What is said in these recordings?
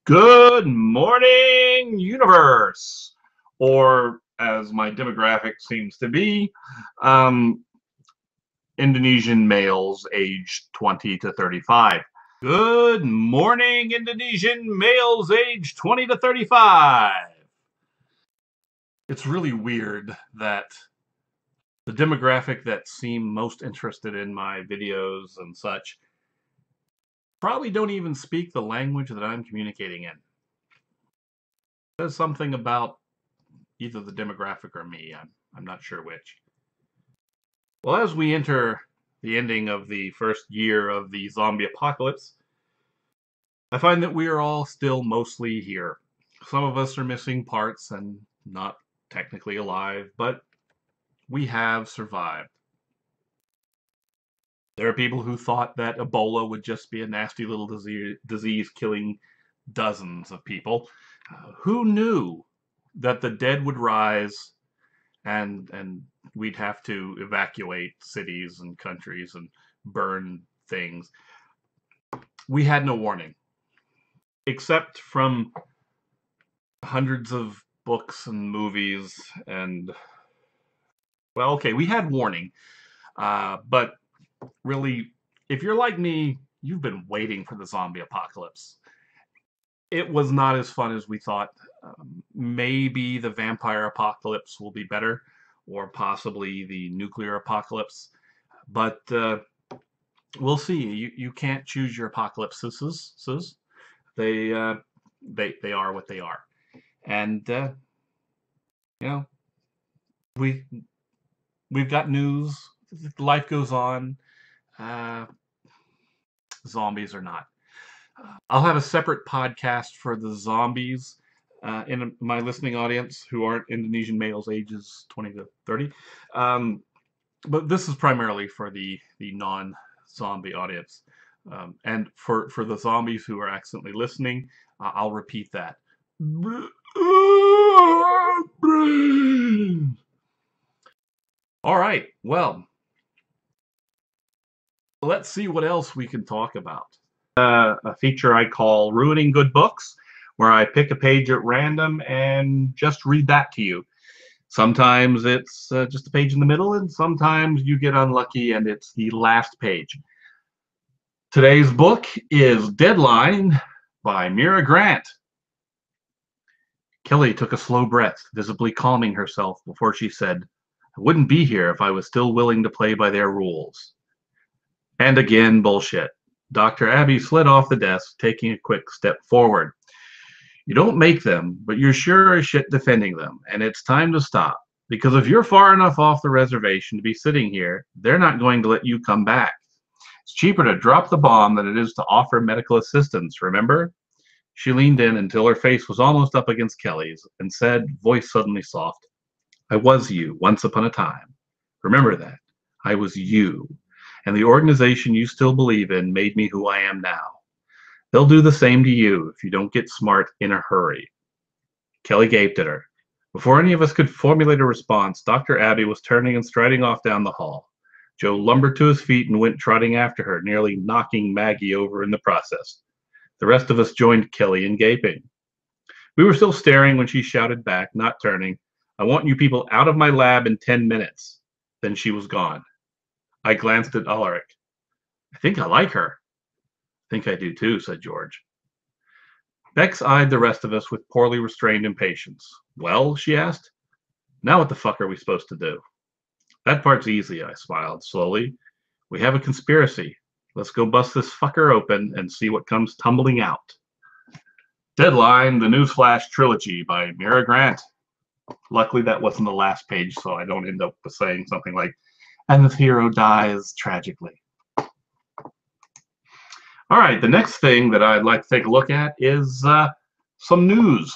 Good morning, universe, or as my demographic seems to be, um, Indonesian males aged 20 to 35. Good morning, Indonesian males aged 20 to 35. It's really weird that the demographic that seem most interested in my videos and such probably don't even speak the language that I'm communicating in. Says something about either the demographic or me. I'm not sure which. Well, as we enter the ending of the first year of the zombie apocalypse, I find that we are all still mostly here. Some of us are missing parts and not technically alive, but we have survived. There are people who thought that Ebola would just be a nasty little disease killing dozens of people. Who knew that the dead would rise and we'd have to evacuate cities and countries and burn things. We had no warning, except from hundreds of books and movies and, well, okay, we had warning, but really, if you're like me, you've been waiting for the zombie apocalypse. It was not as fun as we thought. Maybe the vampire apocalypse will be better, or possibly the nuclear apocalypse. But we'll see. You can't choose your apocalypses. They are what they are, and you know we've got news. Life goes on. Zombies or not. I'll have a separate podcast for the zombies in my listening audience who aren't Indonesian males ages 20 to 30. But this is primarily for the non-zombie audience. And for the zombies who are accidentally listening, I'll repeat that. All right, well, let's see what else we can talk about. A feature I call Ruining Good Books, where I pick a page at random and just read that to you. Sometimes it's just a page in the middle, and sometimes you get unlucky and it's the last page. Today's book is Deadline by Mira Grant. Kelly took a slow breath, visibly calming herself before she said, "I wouldn't be here if I was still willing to play by their rules." And again, bullshit. Dr. Abby slid off the desk, taking a quick step forward. "You don't make them, but you're sure as shit defending them, and it's time to stop. Because if you're far enough off the reservation to be sitting here, they're not going to let you come back. It's cheaper to drop the bomb than it is to offer medical assistance, remember?" She leaned in until her face was almost up against Kelly's and said, voice suddenly soft, "I was you once upon a time. Remember that. I was you. And the organization you still believe in made me who I am now. They'll do the same to you if you don't get smart in a hurry." Kelly gaped at her. Before any of us could formulate a response, Dr. Abby was turning and striding off down the hall. Joe lumbered to his feet and went trotting after her, nearly knocking Maggie over in the process. The rest of us joined Kelly in gaping. We were still staring when she shouted back, not turning, "I want you people out of my lab in 10 minutes. Then she was gone. I glanced at Ulrich. "I think I like her." "I think I do too," said George. Bex eyed the rest of us with poorly restrained impatience. "Well?" she asked. "Now what the fuck are we supposed to do?" "That part's easy," I smiled slowly. "We have a conspiracy. Let's go bust this fucker open and see what comes tumbling out." Deadline, the Newsflash Trilogy by Mira Grant. Luckily that wasn't the last page, so I don't end up saying something like, "and the hero dies tragically." All right, the next thing that I'd like to take a look at is some news.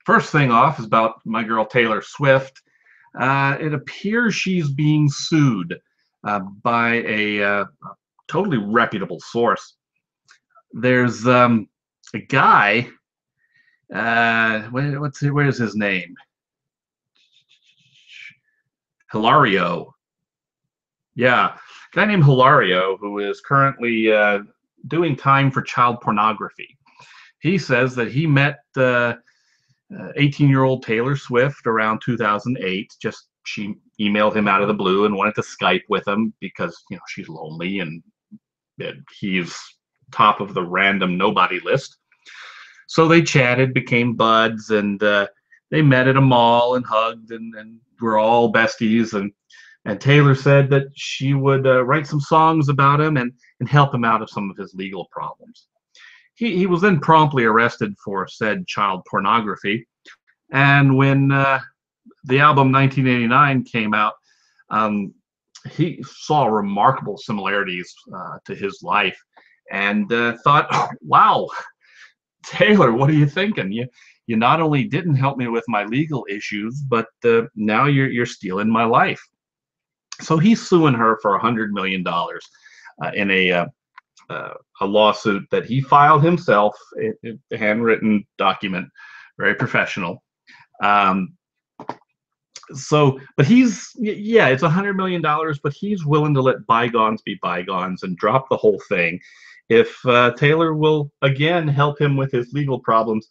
First thing off is about my girl Taylor Swift. It appears she's being sued by a totally reputable source. There's a guy, where's his name? Hilario. Yeah, a guy named Hilario who is currently doing time for child pornography. He says that he met 18-year-old Taylor Swift around 2008. Just she emailed him out of the blue and wanted to Skype with him because she's lonely and he's top of the random nobody list. So they chatted, became buds, and they met at a mall and hugged, and were all besties. And Taylor said that she would write some songs about him and help him out of some of his legal problems. He was then promptly arrested for said child pornography. And when the album 1989 came out, he saw remarkable similarities to his life and thought, oh, wow, Taylor, what are you thinking? You not only didn't help me with my legal issues, but now you're stealing my life. So he's suing her for $100 million in a lawsuit that he filed himself, a handwritten document, very professional. But it's $100 million, but he's willing to let bygones be bygones and drop the whole thing if Taylor will again help him with his legal problems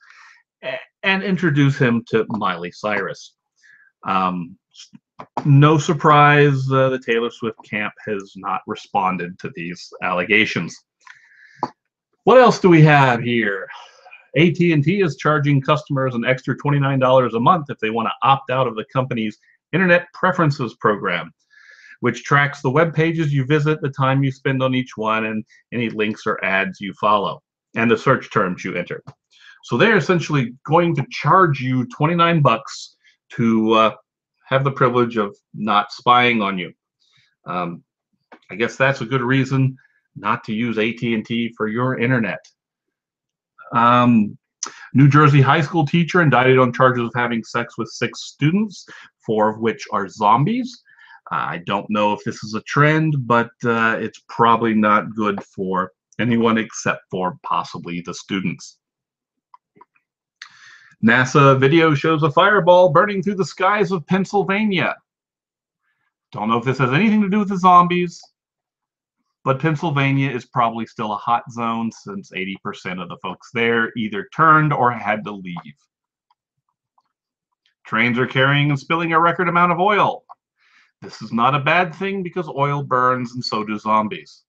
and introduce him to Miley Cyrus. No surprise, the Taylor Swift camp has not responded to these allegations. What else do we have here? AT&T is charging customers an extra $29 a month if they want to opt out of the company's Internet Preferences program, which tracks the web pages you visit, the time you spend on each one, and any links or ads you follow, and the search terms you enter. So they're essentially going to charge you $29 to have the privilege of not spying on you. I guess that's a good reason not to use AT&T for your internet. New Jersey high school teacher indicted on charges of having sex with 6 students, 4 of which are zombies. I don't know if this is a trend, but it's probably not good for anyone except for possibly the students. NASA video shows a fireball burning through the skies of Pennsylvania. Don't know if this has anything to do with the zombies, but Pennsylvania is probably still a hot zone since 80% of the folks there either turned or had to leave. Trains are carrying and spilling a record amount of oil. This is not a bad thing because oil burns and so do zombies.